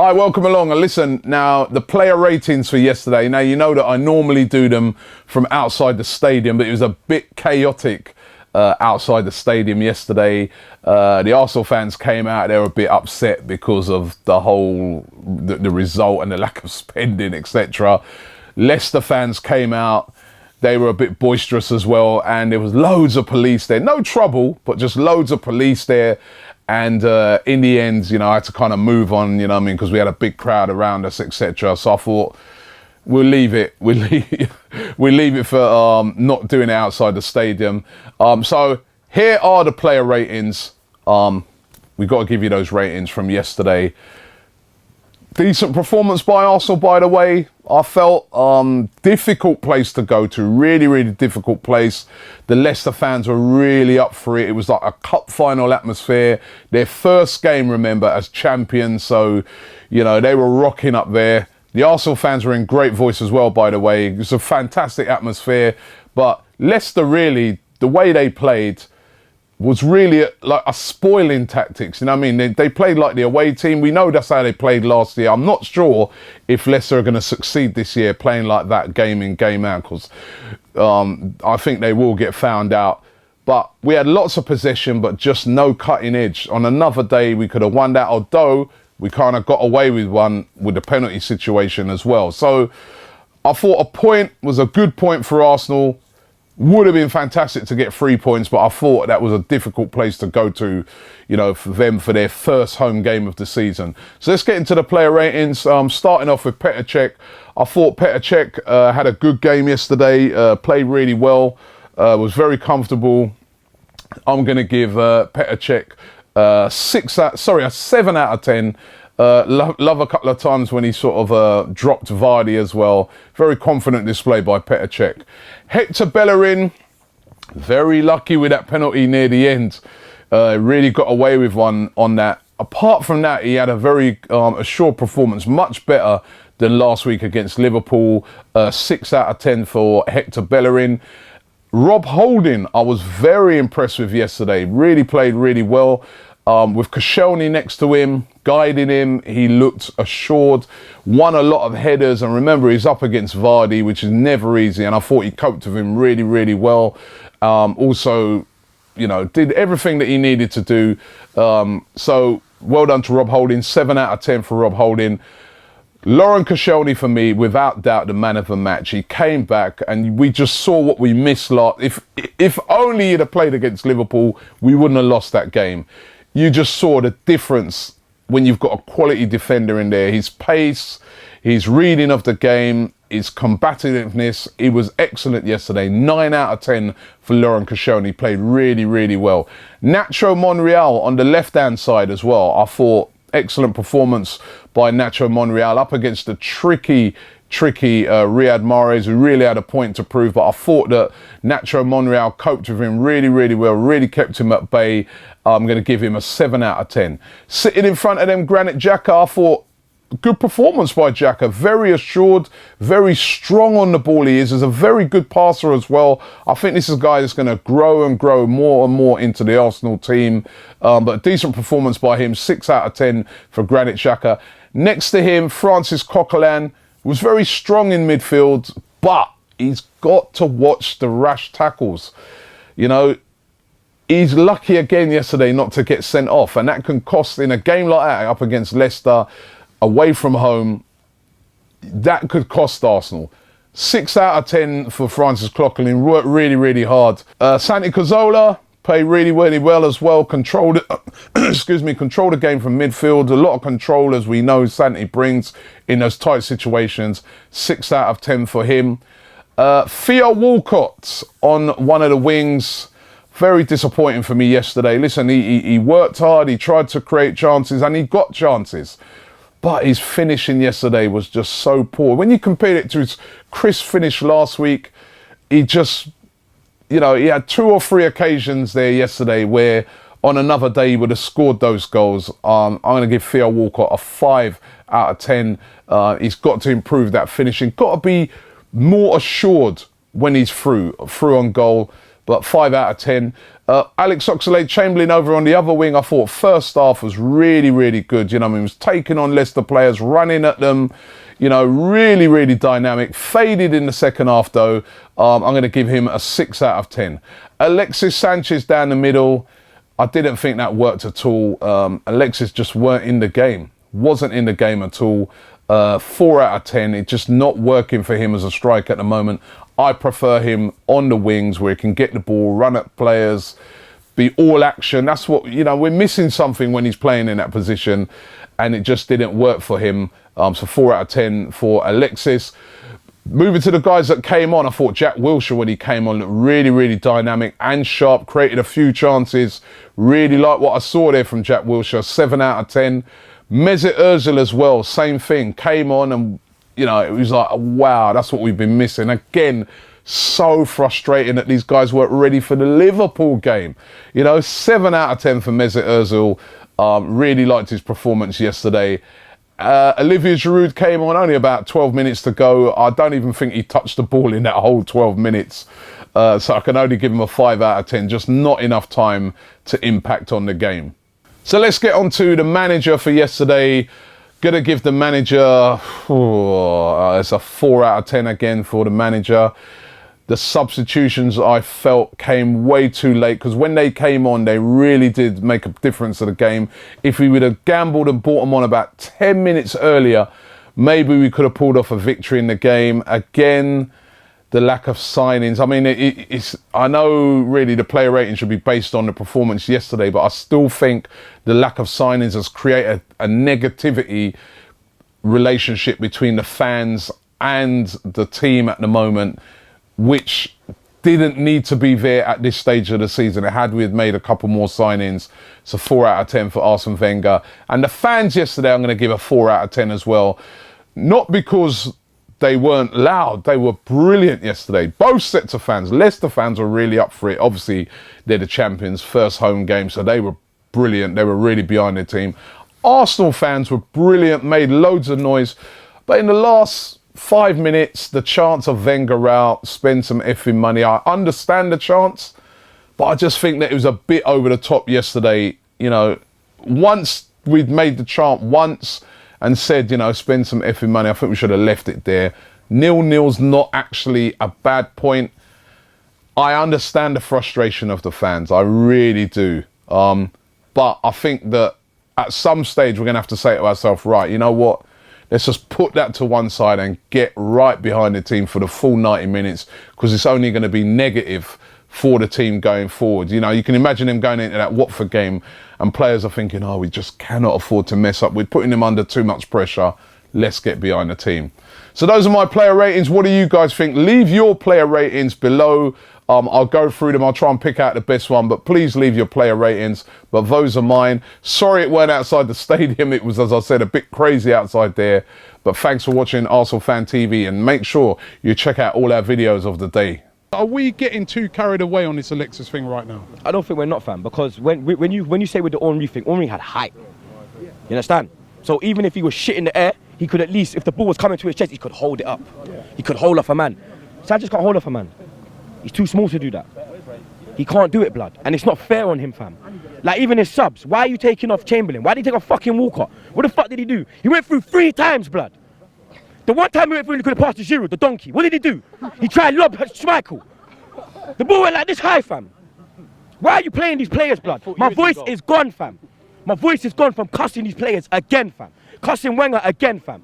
Hi, welcome along. And listen, now the player ratings for yesterday. Now, you know that I normally do them from outside the stadium, but it was a bit chaotic outside the stadium yesterday. The Arsenal fans came out, they were a bit upset because of the result and the lack of spending, etc. Leicester fans came out, they were a bit boisterous as well, and there was loads of police there. No trouble, but just loads of police there. And in the end, I had to kind of move on, because we had a big crowd around us, etc. So I thought, we'll leave it. We'll leave it for not doing it outside the stadium. So here are the player ratings. We've got to give you those ratings from yesterday. Decent performance by Arsenal, by the way. I felt difficult place to go to. Really, really difficult place. The Leicester fans were really up for it. It was like a cup final atmosphere. Their first game, remember, as champions. So, they were rocking up there. The Arsenal fans were in great voice as well, by the way. It was a fantastic atmosphere. But Leicester, really, the way they played was really like a spoiling tactics. You know what I mean? They played like the away team. We know that's how they played last year. I'm not sure if Leicester are going to succeed this year playing like that game in, game out, because I think they will get found out. But we had lots of possession, but just no cutting edge. On another day, we could have won that, although we kind of got away with one with the penalty situation as well. So I thought a point was a good point for Arsenal. Would have been fantastic to get 3 points, but I thought that was a difficult place to go to, for them for their first home game of the season. So let's get into the player ratings. Starting off with Petr Cech. I thought Petr Cech had a good game yesterday, played really well, was very comfortable. I'm going to give Petr Cech a 7 out of 10. Love a couple of times when he sort of dropped Vardy as well. Very confident display by Petr Cech. Hector Bellerin, very lucky with that penalty near the end. Really got away with one on that. Apart from that, he had a very assured performance, much better than last week against Liverpool. 6 out of 10 for Hector Bellerin. Rob Holding, I was very impressed with yesterday. Really played really well. With Koscielny next to him, guiding him, he looked assured, won a lot of headers, and remember, he's up against Vardy, which is never easy, and I thought he coped with him really, really well. Also, did everything that he needed to do. So, well done to Rob Holding, 7 out of 10 for Rob Holding. Laurent Koscielny, for me, without doubt, the man of the match. He came back, and we just saw what we missed last. If only he'd have played against Liverpool, we wouldn't have lost that game. You just saw the difference when you've got a quality defender in there. His pace, his reading of the game, his combativeness. He was excellent yesterday. 9 out of 10 for Laurent Koscielny. He played really, really well. Nacho Monreal on the left-hand side as well. I thought excellent performance by Nacho Monreal up against the tricky Riyad Mahrez, who really had a point to prove, but I thought that Nacho Monreal coped with him really, really well, really kept him at bay. I'm going to give him a 7 out of 10. Sitting in front of them, Granit Xhaka, I thought good performance by Xhaka. Very assured, very strong on the ball he is. He's a very good passer as well. I think this is a guy that's going to grow and grow more and more into the Arsenal team. But decent performance by him, 6 out of 10 for Granit Xhaka. Next to him, Francis Coquelin was very strong in midfield, but he's got to watch the rash tackles. He's lucky again yesterday not to get sent off, and that can cost in a game like that up against Leicester, away from home. That could cost Arsenal. 6 out of 10 for Francis Coquelin. Worked really, really hard. Santi Cazorla played really, really well as well. Controlled it. Controlled the game from midfield. A lot of control, as we know Santi brings in those tight situations. 6 out of 10 for him. Theo Walcott on one of the wings. Very disappointing for me yesterday. Listen, he worked hard. He tried to create chances, and he got chances. But his finishing yesterday was just so poor. When you compare it to his crisp finish last week, he just, he had 2 or 3 occasions there yesterday where on another day he would have scored those goals. I'm going to give Theo Walcott a 5 out of 10. He's got to improve that finishing. Got to be more assured when he's through on goal. but 5 out of 10. Alex Oxlade-Chamberlain over on the other wing, I thought first half was really, really good. You know, I mean, he was taking on Leicester players, running at them, you know, really, really dynamic. Faded in the second half, though. I'm going to give him a 6 out of 10. Alexis Sanchez down the middle, I didn't think that worked at all. Alexis just weren't in the game. Wasn't in the game at all. 4 out of 10. It's just not working for him as a striker at the moment. I prefer him on the wings where he can get the ball, run at players, be all action. That's what, you know, we're missing something when he's playing in that position, and it just didn't work for him. So 4 out of 10 for Alexis. Moving to the guys that came on, I thought Jack Wilshere, when he came on, looked really, really dynamic and sharp, created a few chances. Really like what I saw there from Jack Wilshere, 7 out of 10. Mesut Ozil as well, same thing, came on and, you know, it was like, wow, that's what we've been missing. Again, so frustrating that these guys weren't ready for the Liverpool game. You know, 7 out of 10 for Mesut Ozil. Really liked his performance yesterday. Olivier Giroud came on, only about 12 minutes to go. I don't even think he touched the ball in that whole 12 minutes. So I can only give him a 5 out of 10, just not enough time to impact on the game. So let's get on to the manager for yesterday. Gonna give the manager, it's a 4 out of 10 again for the manager. The substitutions I felt came way too late, because when they came on, they really did make a difference to the game. If we would have gambled and brought them on about 10 minutes earlier, maybe we could have pulled off a victory in the game. Again, the lack of signings. I mean, it's. I know really the player rating should be based on the performance yesterday, but I still think the lack of signings has created a negativity relationship between the fans and the team at the moment, which didn't need to be there at this stage of the season. Had we made a couple more signings. It's a 4 out of 10 for Arsene Wenger. And the fans yesterday, I'm going to give a 4 out of 10 as well. Not because they weren't loud. They were brilliant yesterday. Both sets of fans. Leicester fans were really up for it. Obviously, they're the champions, first home game, so they were brilliant. They were really behind their team. Arsenal fans were brilliant, made loads of noise. But in the last 5 minutes, the chance of Wenger out, spend some effing money. I understand the chance, but I just think that it was a bit over the top yesterday. You know, once we'd made the chant once and said, you know, spend some effing money, I think we should have left it there. 0-0's not actually a bad point. I understand the frustration of the fans. I really do. But I think that at some stage we're going to have to say to ourselves, right, you know what? Let's just put that to one side and get right behind the team for the full 90 minutes, because it's only going to be negative for the team going forward. You know, you can imagine them going into that Watford game and players are thinking, oh, we just cannot afford to mess up. We're putting them under too much pressure. Let's get behind the team. So those are my player ratings. What do you guys think? Leave your player ratings below. I'll go through them. I'll try and pick out the best one, but please leave your player ratings. But those are mine. Sorry it weren't outside the stadium. It was, as I said, a bit crazy outside there. But thanks for watching ArsenalFanTV, and make sure you check out all our videos of the day. Are we getting too carried away on this Alexis thing right now? I don't think we're not, fam, because when you say with the Henry thing, Henry had height. You understand? So even if he was shit in the air, he could at least, if the ball was coming to his chest, he could hold it up. He could hold off a man. Sanchez can't hold off a man. He's too small to do that. He can't do it, blood. And it's not fair on him, fam. Like, even his subs, why are you taking off Chamberlain? Why did he take off fucking Walker? What the fuck did he do? He went through 3 times, blood. The one time he went through, he could have passed to Giroud, the donkey. What did he do? He tried lob Schmeichel. The ball went like this high, fam. Why are you playing these players, blood? My voice is gone, fam. My voice is gone from cussing these players again, fam. Cussing Wenger again, fam.